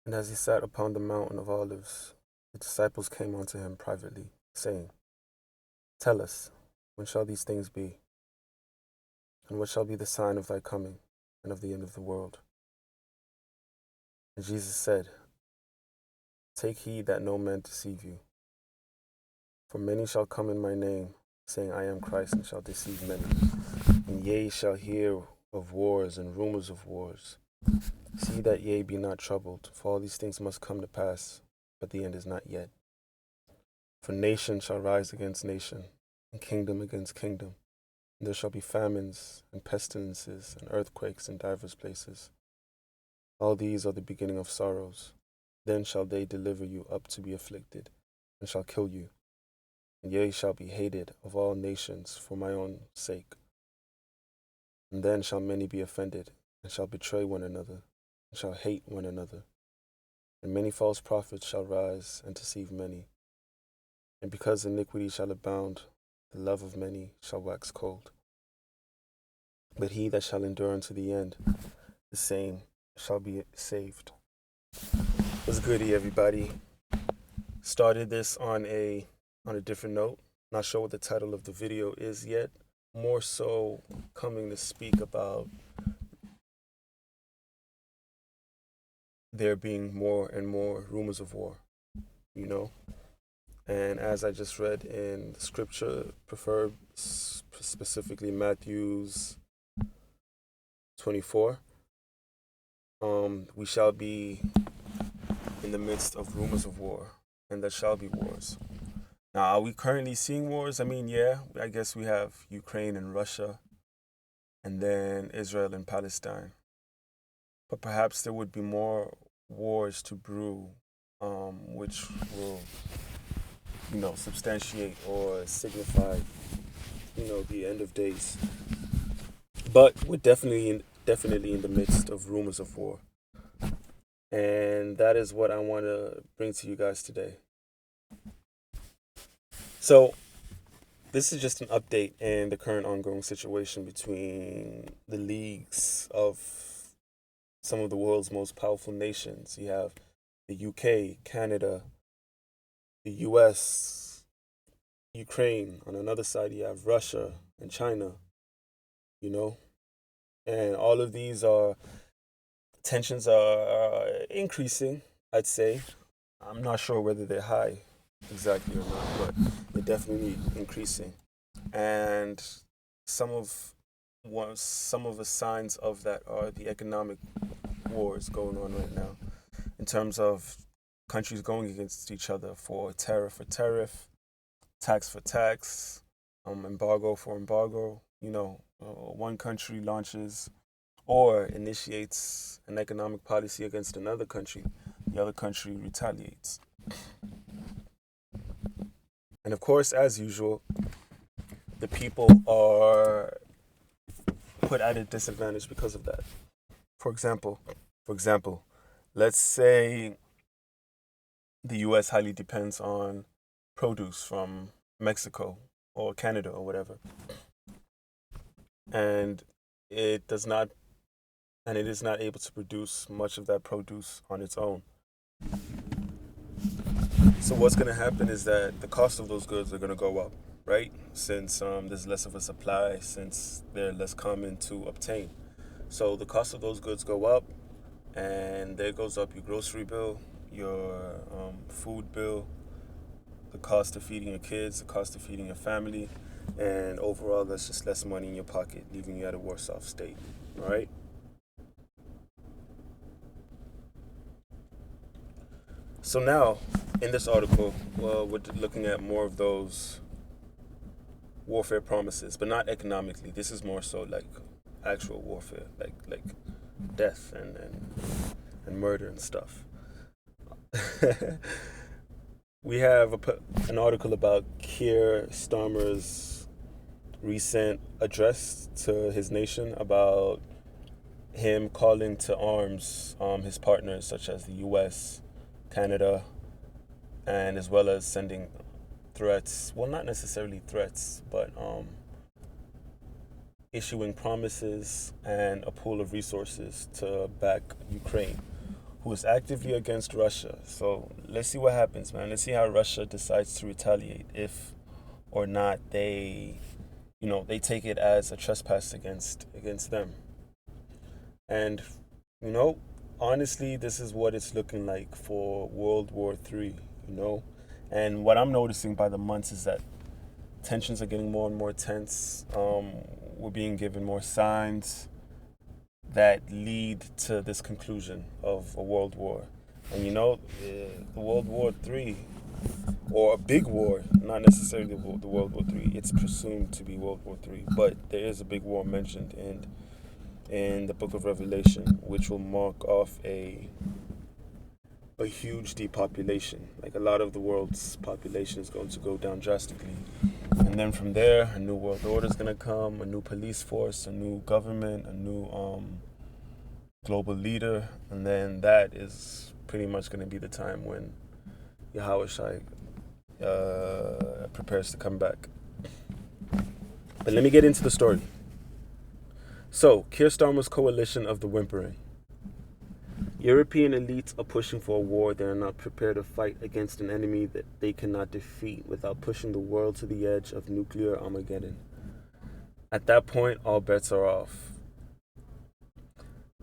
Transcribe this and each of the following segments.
And as he sat upon the mountain of Olives, the disciples came unto him privately, saying, Tell us, when shall these things be? And what shall be the sign of thy coming and of the end of the world? And Jesus said, Take heed that no man deceive you. For many shall come in my name, saying, I am Christ, and shall deceive many. And ye shall hear of wars and rumors of wars. See that ye be not troubled, for all these things must come to pass, but the end is not yet. For nation shall rise against nation, and kingdom against kingdom. And there shall be famines, and pestilences, and earthquakes in divers places. All these are the beginning of sorrows. Then shall they deliver you up to be afflicted, and shall kill you. And ye shall be hated of all nations for my own sake. And then shall many be offended, and shall betray one another, and shall hate one another. And many false prophets shall rise and deceive many. And because iniquity shall abound, the love of many shall wax cold. But he that shall endure unto the end, the same shall be saved. What's goody, everybody? Started this on a different note. Not sure what the title of the video is yet. More so coming to speak about there being more and more rumors of war, you know? And as I just read in the scripture, preferred specifically Matthew's 24, we shall be in the midst of rumors of war, and there shall be wars. Now, are we currently seeing wars? I mean, yeah, I guess we have Ukraine and Russia, and then Israel and Palestine. But perhaps there would be more wars to brew, which will, substantiate or signify, the end of days. But we're definitely in the midst of rumors of war. And that is what I want to bring to you guys today. So, this is just an update in the current ongoing situation between the leagues of some of the world's most powerful nations. You have the UK, Canada, the US, Ukraine. On another side, you have Russia and China, and all of these tensions are increasing, I'd say. I'm not sure whether they're high exactly or not, but they're definitely increasing. And some of the signs of that are the economic wars going on right now, in terms of countries going against each other for tariff, tax for tax, embargo for embargo. One country launches or initiates an economic policy against another country, the other country retaliates. And of course, as usual, the people are put at a disadvantage because of that. For example, let's say the US highly depends on produce from Mexico or Canada or whatever. And it does not and it is not able to produce much of that produce on its own. So what's going to happen is that the cost of those goods are going to go up, right? Since there's less of a supply, since they're less common to obtain. So the cost of those goods go up, and there goes up your grocery bill, your food bill, the cost of feeding your kids, the cost of feeding your family, and overall that's just less money in your pocket, leaving you at a worse off state, all right? So now, in this article, we're looking at more of those warfare promises, but not economically. This is more so like actual warfare, like death and murder and stuff. We have an article about Keir Starmer's recent address to his nation about him calling to arms his partners such as the U.S., Canada, and as well as sending threats. Well, not necessarily threats, but issuing promises and a pool of resources to back Ukraine, who is actively against Russia. So let's see what happens, man. Let's see how Russia decides to retaliate, if or not they take it as a trespass against them. And you know, honestly, this is what it's looking like for World War III. And what I'm noticing by the months is that tensions are getting more and more tense. We're being given more signs that lead to this conclusion of a world war. And the World War III, or a big war, not necessarily the World War III, it's presumed to be World War III, but there is a big war mentioned in the book of Revelation, which will mark off a huge depopulation. Like, a lot of the world's population is going to go down drastically. And then from there, a new world order is going to come, a new police force, a new government, a new global leader. And then that is pretty much going to be the time when Yahushua prepares to come back. But let me get into the story. So, Keir Starmer's coalition of the whimpering. European elites are pushing for a war they are not prepared to fight against an enemy that they cannot defeat without pushing the world to the edge of nuclear Armageddon. At that point, all bets are off.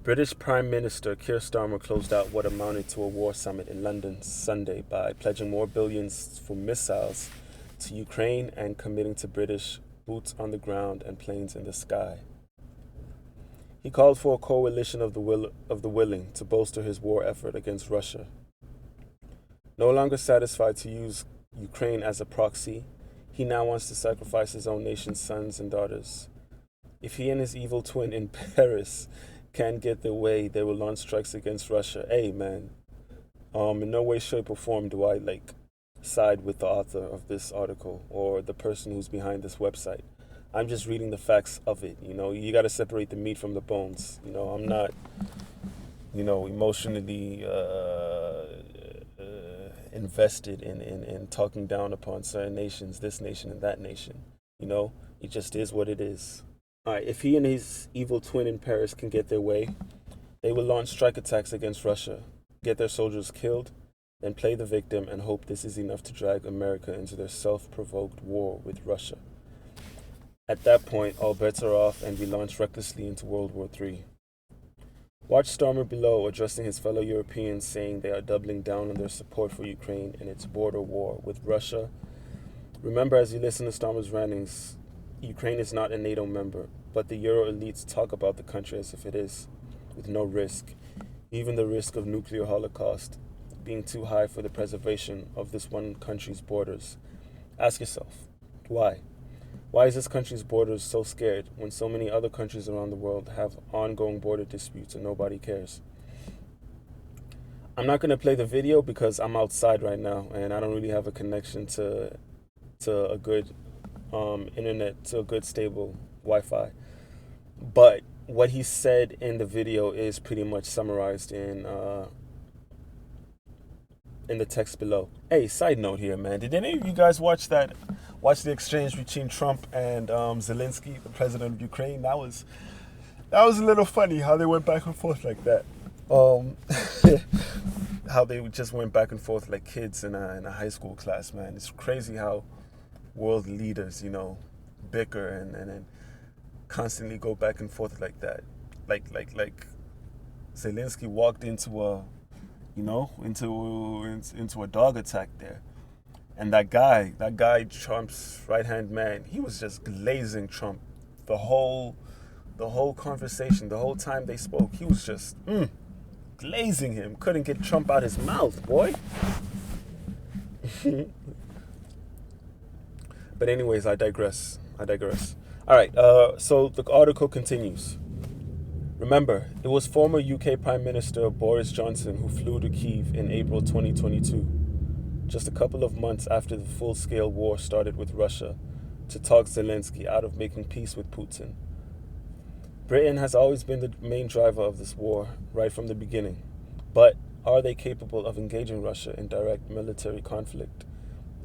British Prime Minister Keir Starmer closed out what amounted to a war summit in London Sunday by pledging more billions for missiles to Ukraine and committing to British boots on the ground and planes in the sky. He called for a coalition of the willing to bolster his war effort against Russia. No longer satisfied to use Ukraine as a proxy, he now wants to sacrifice his own nation's sons and daughters. If he and his evil twin in Paris can't get their way, they will launch strikes against Russia. Hey, man, in no way, shape, or form do I side with the author of this article or the person who's behind this website. I'm just reading the facts of it. You got to separate the meat from the bones. I'm not, emotionally invested in talking down upon certain nations, this nation and that nation. It just is what it is. All right, if he and his evil twin in Paris can get their way, they will launch strike attacks against Russia, get their soldiers killed, then play the victim and hope this is enough to drag America into their self-provoked war with Russia. At that point, all bets are off and we launch recklessly into World War III. Watch Starmer below addressing his fellow Europeans, saying they are doubling down on their support for Ukraine and its border war with Russia. Remember, as you listen to Starmer's rantings, Ukraine is not a NATO member, but the Euro elites talk about the country as if it is, with no risk, even the risk of nuclear holocaust being too high for the preservation of this one country's borders. Ask yourself, why? Why is this country's borders so scared when so many other countries around the world have ongoing border disputes and nobody cares? I'm not going to play the video because I'm outside right now and I don't really have a connection to a good internet, to a good stable Wi-Fi. But what he said in the video is pretty much summarized in the text below. Hey, side note here, man. Did any of you guys watch the exchange between Trump and Zelensky, the president of Ukraine? That was a little funny how they went back and forth like that. How they just went back and forth like kids in a high school class, man. It's crazy how world leaders, bicker and constantly go back and forth like that. Like Zelensky walked into a dog attack there. And that guy, Trump's right-hand man, he was just glazing Trump the whole conversation, the whole time they spoke. He was just glazing him. Couldn't get Trump out his mouth, boy. But anyways, I digress. All right, so the article continues. Remember, it was former UK Prime Minister Boris Johnson who flew to Kyiv in April 2022, just a couple of months after the full-scale war started with Russia, to talk Zelensky out of making peace with Putin. Britain has always been the main driver of this war, right from the beginning. But are they capable of engaging Russia in direct military conflict,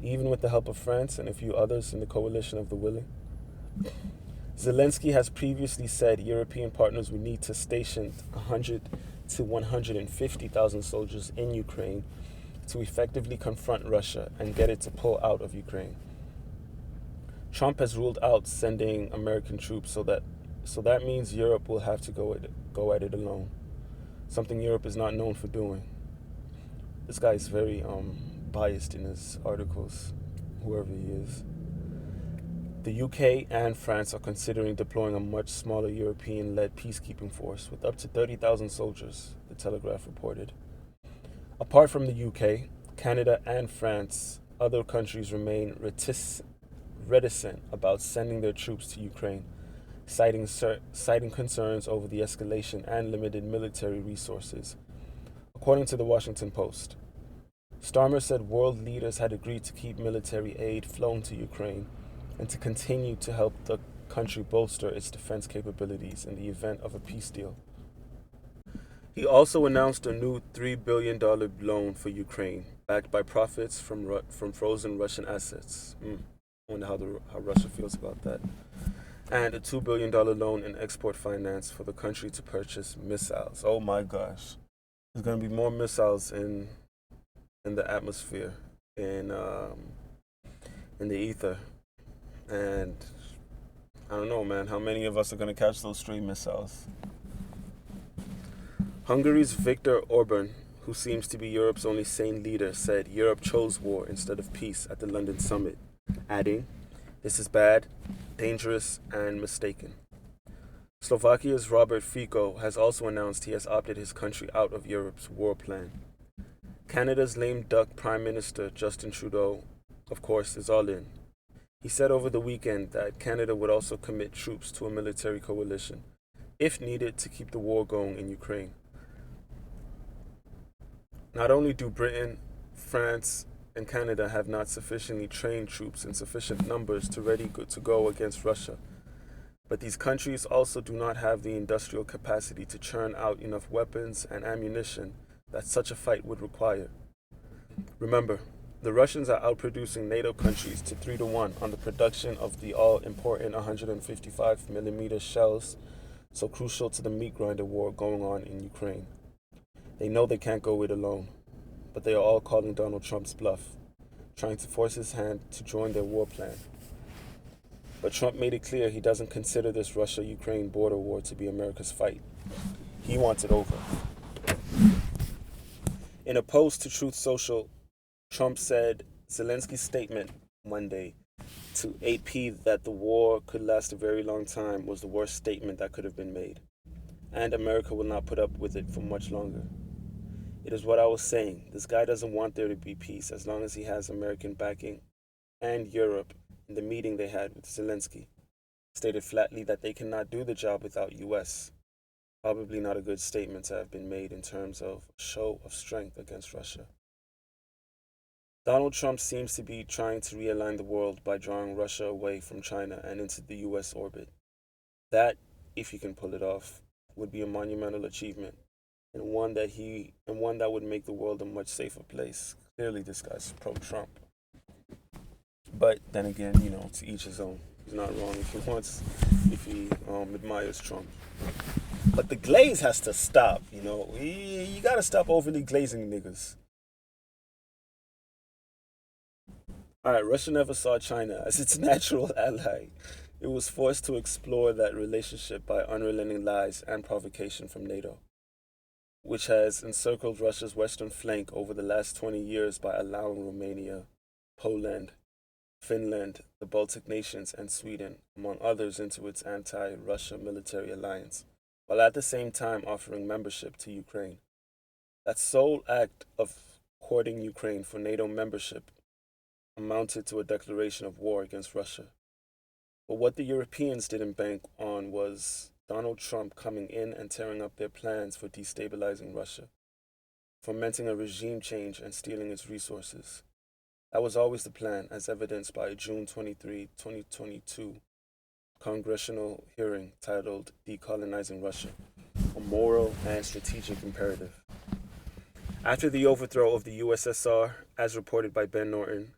even with the help of France and a few others in the coalition of the willing? Zelensky has previously said European partners would need to station 100 to 150,000 soldiers in Ukraine to effectively confront Russia and get it to pull out of Ukraine. Trump has ruled out sending American troops, so that means Europe will have to go at it alone, something Europe is not known for doing. This guy is very biased in his articles, whoever he is. The UK and France are considering deploying a much smaller European-led peacekeeping force with up to 30,000 soldiers, the Telegraph reported. Apart from the UK, Canada and France, other countries remain reticent about sending their troops to Ukraine, citing concerns over the escalation and limited military resources. According to the Washington Post, Starmer said world leaders had agreed to keep military aid flown to Ukraine and to continue to help the country bolster its defense capabilities in the event of a peace deal. He also announced a new $3 billion loan for Ukraine, backed by profits from frozen Russian assets. I wonder how Russia feels about that. And a $2 billion loan in export finance for the country to purchase missiles. Oh my gosh. There's going to be more missiles in the atmosphere, in the ether. And I don't know, man, how many of us are going to catch those stray missiles? Hungary's Viktor Orban, who seems to be Europe's only sane leader, said Europe chose war instead of peace at the London summit, adding, "This is bad, dangerous, and mistaken." Slovakia's Robert Fico has also announced he has opted his country out of Europe's war plan. Canada's lame duck Prime Minister Justin Trudeau, of course, is all in. He said over the weekend that Canada would also commit troops to a military coalition, if needed, to keep the war going in Ukraine. Not only do Britain, France, and Canada have not sufficiently trained troops in sufficient numbers to go against Russia, but these countries also do not have the industrial capacity to churn out enough weapons and ammunition that such a fight would require. Remember, the Russians are outproducing NATO countries to 3-1 on the production of the all-important 155mm shells, so crucial to the meat grinder war going on in Ukraine. They know they can't go it alone, but they are all calling Donald Trump's bluff, trying to force his hand to join their war plan. But Trump made it clear he doesn't consider this Russia-Ukraine border war to be America's fight. He wants it over. In a post to Truth Social, Trump said Zelensky's statement Monday to AP that the war could last a very long time was the worst statement that could have been made, and America will not put up with it for much longer. It is what I was saying. This guy doesn't want there to be peace as long as he has American backing, and Europe, in the meeting they had with Zelensky, stated flatly that they cannot do the job without US. Probably not a good statement to have been made in terms of a show of strength against Russia. Donald Trump seems to be trying to realign the world by drawing Russia away from China and into the US orbit. That, if he can pull it off, would be a monumental achievement, and one that would make the world a much safer place. Clearly this guy's pro-Trump. But then again, to each his own. He's not wrong if he admires Trump. But the glaze has to stop, You gotta stop overly glazing niggas. Alright, Russia never saw China as its natural ally. It was forced to explore that relationship by unrelenting lies and provocation from NATO, which has encircled Russia's western flank over the last 20 years by allowing Romania, Poland, Finland, the Baltic nations, and Sweden, among others, into its anti-Russia military alliance, while at the same time offering membership to Ukraine. That sole act of courting Ukraine for NATO membership amounted to a declaration of war against Russia. But what the Europeans didn't bank on was Donald Trump coming in and tearing up their plans for destabilizing Russia, fomenting a regime change and stealing its resources. That was always the plan, as evidenced by a June 23, 2022 congressional hearing titled Decolonizing Russia, a moral and strategic imperative. After the overthrow of the USSR, as reported by Ben Norton,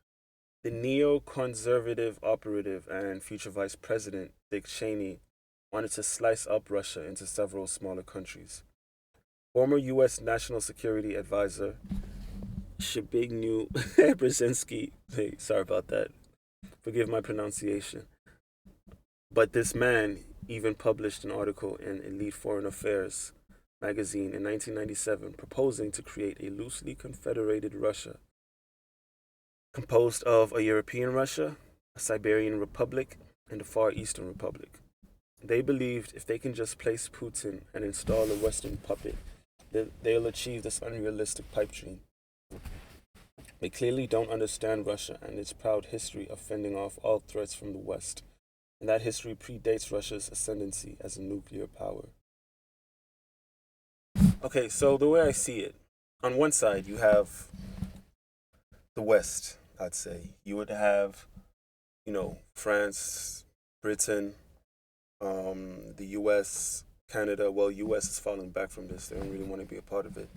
the neoconservative operative and future Vice President Dick Cheney wanted to slice up Russia into several smaller countries. Former U.S. National Security Advisor Zbigniew Brzezinski. Hey, sorry about that. Forgive my pronunciation. But this man even published an article in Elite Foreign Affairs magazine in 1997 proposing to create a loosely confederated Russia composed of a European Russia, a Siberian Republic, and a Far Eastern Republic. They believed if they can just place Putin and install a Western puppet, they'll achieve this unrealistic pipe dream. They clearly don't understand Russia and its proud history of fending off all threats from the West, and that history predates Russia's ascendancy as a nuclear power. Okay, so the way I see it, on one side you have the West, I'd say. You would have, France, Britain, the US, Canada. Well, US is falling back from this. They don't really want to be a part of it.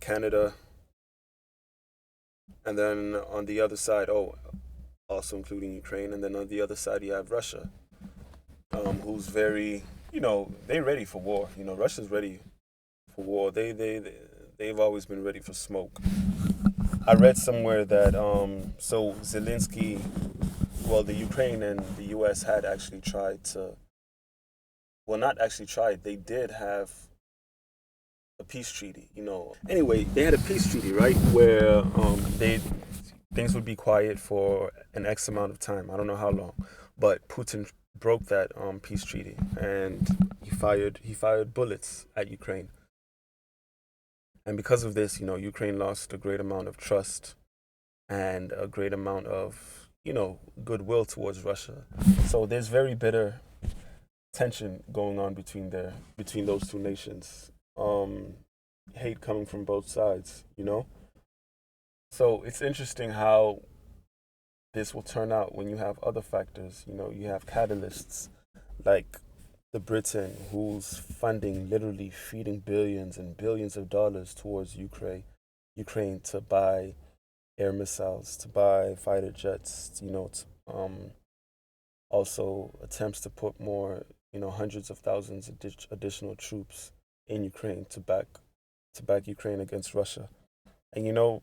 Canada, and then on the other side, also including Ukraine, and then on the other side you have Russia, who's very, they're ready for war. Russia's ready for war. They've always been ready for smoke. I read somewhere that so Zelensky, well, the Ukraine and the U.S. had actually tried to, well, not actually tried. They did have a peace treaty. Anyway, they had a peace treaty, right, where they things would be quiet for an X amount of time. I don't know how long, but Putin broke that peace treaty, and he fired bullets at Ukraine. And because of this, Ukraine lost a great amount of trust and a great amount of, goodwill towards Russia. So there's very bitter tension going on between those two nations. Hate coming from both sides. So it's interesting how this will turn out when you have other factors. You have catalysts like the Britain, who's funding, literally feeding billions and billions of dollars towards Ukraine to buy air missiles, to buy fighter jets, also attempts to put more, hundreds of thousands of additional troops in Ukraine to back Ukraine against Russia. And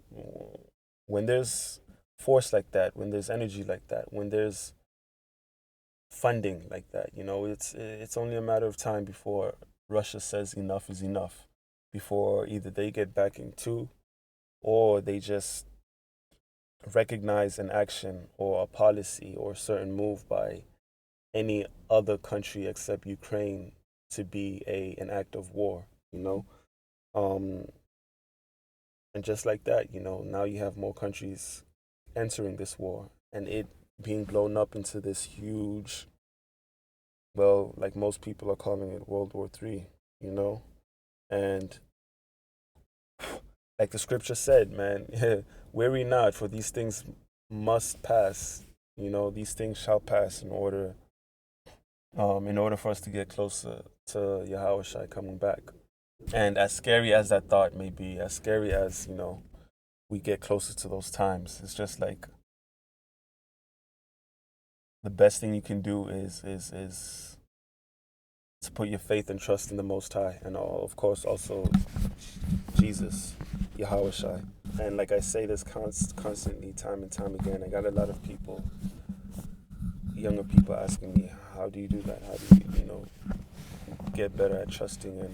when there's force like that, when there's energy like that, when there's funding like that, it's only a matter of time before Russia says enough is enough, before either they get backing too, or they just recognize an action or a policy or a certain move by any other country except Ukraine to be an act of war, you know? Um, and just like that, now you have more countries entering this war and it being blown up into this huge, well, like most people are calling it World War III, you know? And like the scripture said, man, weary not, for these things must pass. These things shall pass in order for us to get closer to Yahweh Shai coming back. And as scary as that thought may be, as scary as, we get closer to those times, it's just like the best thing you can do is to put your faith and trust in the Most High, and of course also Jesus, Yahweh Shai. And like I say this constantly, time and time again, I got a lot of people, younger people, asking me, how do you do that? How do you, get better at trusting and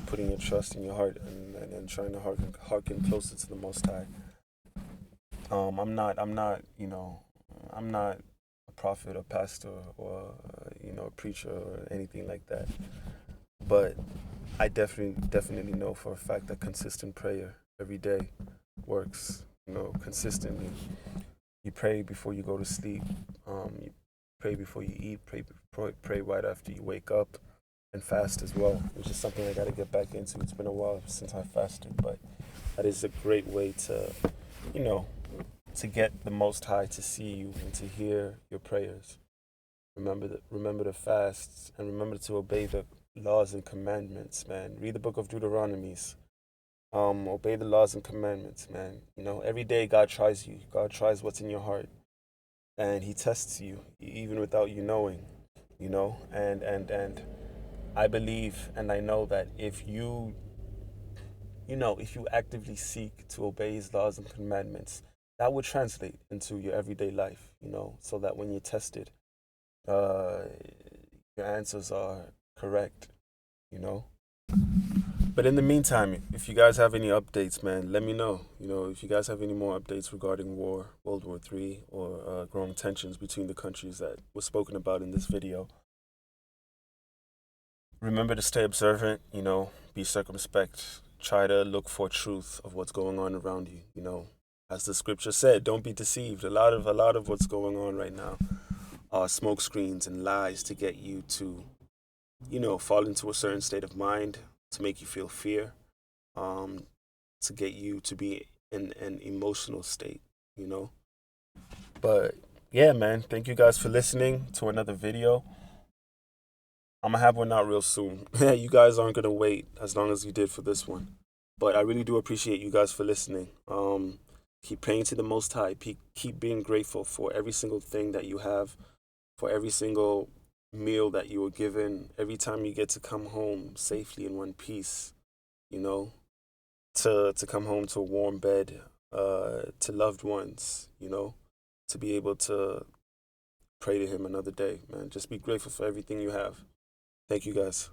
putting your trust in your heart and trying to hearken closer to the Most High. I'm not a prophet or pastor or a preacher or anything like that. But I definitely know for a fact that consistent prayer every day works. Consistently. You pray before you go to sleep. You pray before you eat. Pray right after you wake up, and fast as well, which is something I got to get back into. It's been a while since I fasted, but that is a great way to, you know, to get the Most High to see you and to hear your prayers. Remember to fast and remember to obey the laws and commandments, man. Read the book of Deuteronomies. Obey the laws and commandments, man. Every day God tries you. God tries what's in your heart, and He tests you even without you knowing. And I believe and I know that if you if you actively seek to obey his laws and commandments, that would translate into your everyday life, so that when you're tested, uh, your answers are correct, you know. But in the meantime, if you guys have any updates, man, let me know. If you guys have any more updates regarding war, World War III, or growing tensions between the countries that was spoken about in this video, remember to stay observant, be circumspect. Try to look for truth of what's going on around you, As the scripture said, don't be deceived. A lot of what's going on right now are smoke screens and lies to get you to, fall into a certain state of mind, to make you feel fear, um, to get you to be in an emotional state, you know. But yeah, man, thank you guys for listening to another video. I'm gonna have one out real soon. You guys aren't gonna wait as long as you did for this one. But I really do appreciate you guys for listening. Keep praying to the Most High. Keep being grateful for every single thing that you have, for every single meal that you were given, every time you get to come home safely in one piece, you know, to come home to a warm bed, to loved ones, to be able to pray to Him another day, man. Just be grateful for everything you have. Thank you, guys.